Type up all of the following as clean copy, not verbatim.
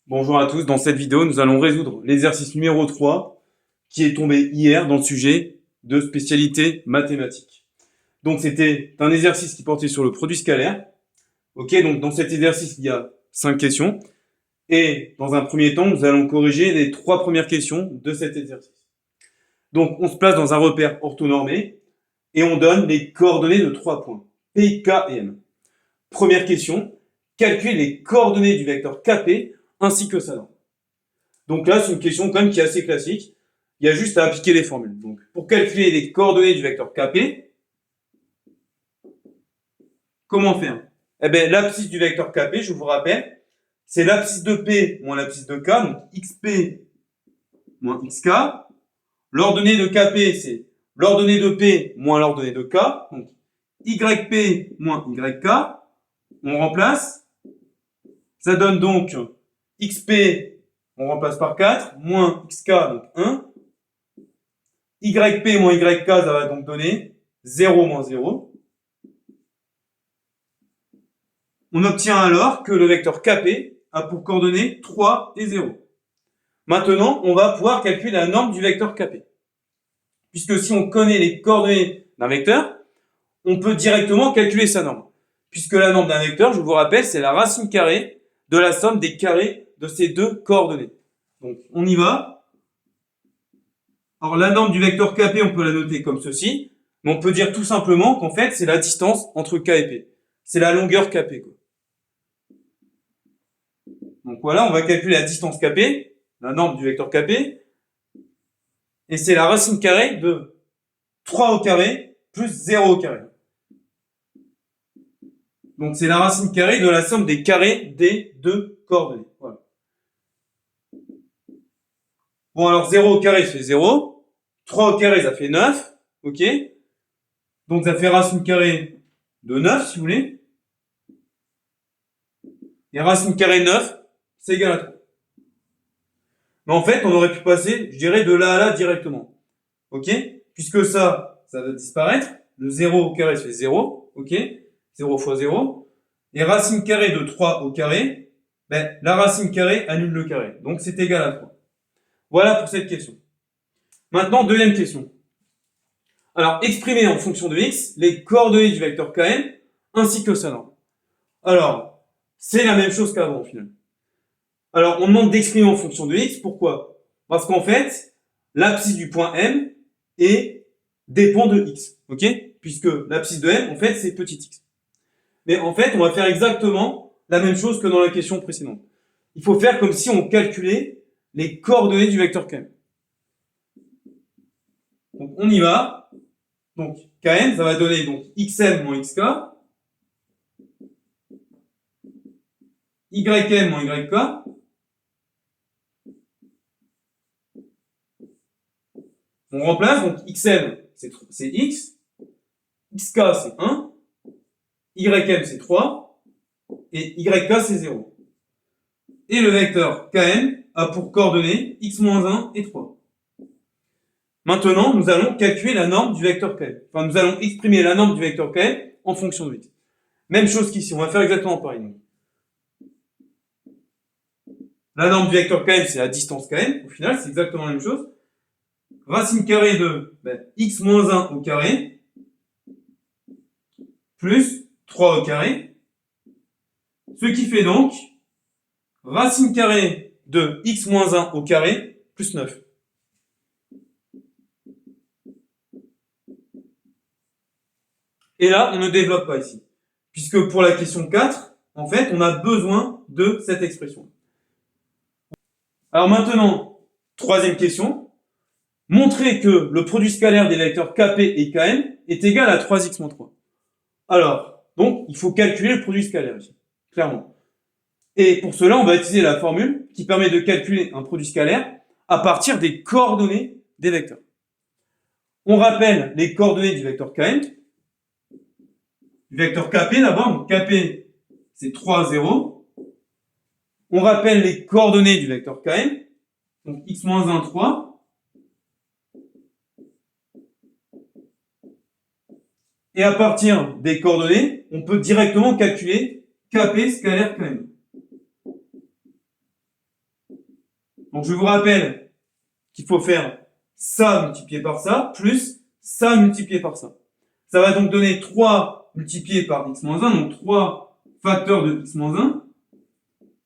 Bonjour à tous, dans cette vidéo, nous allons résoudre l'exercice numéro 3 qui est tombé hier dans le sujet de spécialité mathématiques. Donc c'était un exercice qui portait sur le produit scalaire. Ok, donc dans cet exercice, il y a 5 questions. Et dans un premier temps, nous allons corriger les 3 premières questions de cet exercice. Donc on se place dans un repère orthonormé et on donne les coordonnées de 3 points, P, K et M. Première question, calculer les coordonnées du vecteur KP ainsi que sa norme. Donc là, c'est une question quand même qui est assez classique. Il y a juste à appliquer les formules. Donc, pour calculer les coordonnées du vecteur KP, comment faire? Eh bien, l'abscisse du vecteur KP, je vous rappelle, c'est l'abscisse de P moins l'abscisse de K, donc XP moins XK. L'ordonnée de KP, c'est l'ordonnée de P moins l'ordonnée de K, donc YP moins YK. On remplace. Ça donne donc XP, on remplace par 4, moins XK, donc 1. YP moins YK, ça va donc donner 0 moins 0. On obtient alors que le vecteur KP a pour coordonnées 3 et 0. Maintenant, on va pouvoir calculer la norme du vecteur KP. Puisque si on connaît les coordonnées d'un vecteur, on peut directement calculer sa norme. Puisque la norme d'un vecteur, je vous rappelle, c'est la racine carrée de la somme des carrés de ces deux coordonnées. Donc, on y va. Alors, la norme du vecteur KP, on peut la noter comme ceci. Mais on peut dire tout simplement qu'en fait, c'est la distance entre K et P. C'est la longueur KP, quoi. Donc voilà, on va calculer la distance KP, la norme du vecteur KP. Et c'est la racine carrée de 3 au carré plus 0 au carré. Donc c'est la racine carrée de la somme des carrés des deux coordonnées. Voilà. Bon, alors 0 au carré, ça fait 0. 3 au carré, ça fait 9. Ok. Donc ça fait racine carrée de 9, si vous voulez. Et racine carrée de 9, c'est égal à 3. Mais en fait, on aurait pu passer, je dirais, de là à là directement. Ok. Puisque ça va disparaître. Le 0 au carré, ça fait 0. Ok. 0 fois 0. Et racine carrée de 3 au carré, ben, la racine carrée annule le carré. Donc c'est égal à 3. Voilà pour cette question. Maintenant, deuxième question. Alors, exprimer en fonction de x les coordonnées du vecteur Km ainsi que sa norme. Alors, c'est la même chose qu'avant au final. Alors, on demande d'exprimer en fonction de x. Pourquoi? Parce qu'en fait, l'abscisse du point M dépend de x. Ok? Puisque l'abscisse de M, en fait, c'est petit x. Mais en fait, on va faire exactement la même chose que dans la question précédente. Il faut faire comme si on calculait les coordonnées du vecteur Km. Donc, on y va. Donc, Km, ça va donner donc xm moins xk, ym moins yk, on remplace, donc xm, c'est x, xk, c'est 1, ym, c'est 3, et yk, c'est 0. Et le vecteur km a pour coordonnées x moins 1 et 3. Maintenant, nous allons calculer la norme du vecteur km. Enfin, nous allons exprimer la norme du vecteur km en fonction de x. Même chose qu'ici, on va faire exactement pareil. La norme du vecteur km, c'est la distance km. Au final, c'est exactement la même chose. Racine carrée de x moins 1 au carré plus 3 au carré. Ce qui fait donc racine carrée de x moins 1 au carré plus 9. Et là, on ne développe pas ici. Puisque pour la question 4, en fait, on a besoin de cette expression. Alors maintenant, troisième question. Montrer que le produit scalaire des vecteurs Kp et Km est égal à 3x moins 3. Alors, donc, il faut calculer le produit scalaire ici, clairement. Et pour cela, on va utiliser la formule qui permet de calculer un produit scalaire à partir des coordonnées des vecteurs. On rappelle les coordonnées du vecteur Km. Du vecteur Kp d'abord, donc Kp c'est 3, 0. On rappelle les coordonnées du vecteur Km, donc x-1, 3. Et à partir des coordonnées, on peut directement calculer Kp scalaire Km. Donc je vous rappelle qu'il faut faire ça multiplié par ça, plus ça multiplié par ça. Ça va donc donner 3 multiplié par x-1, donc 3 facteurs de x-1,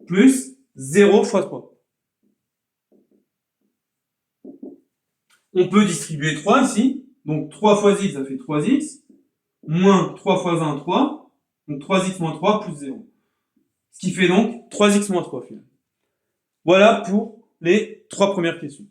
plus 0 fois 3. On peut distribuer 3 ici, donc 3 fois x, ça fait 3x, moins 3 fois 1, 3, donc 3x moins 3 plus 0. Ce qui fait donc 3x moins 3 finalement. Voilà pour les 3 premières questions.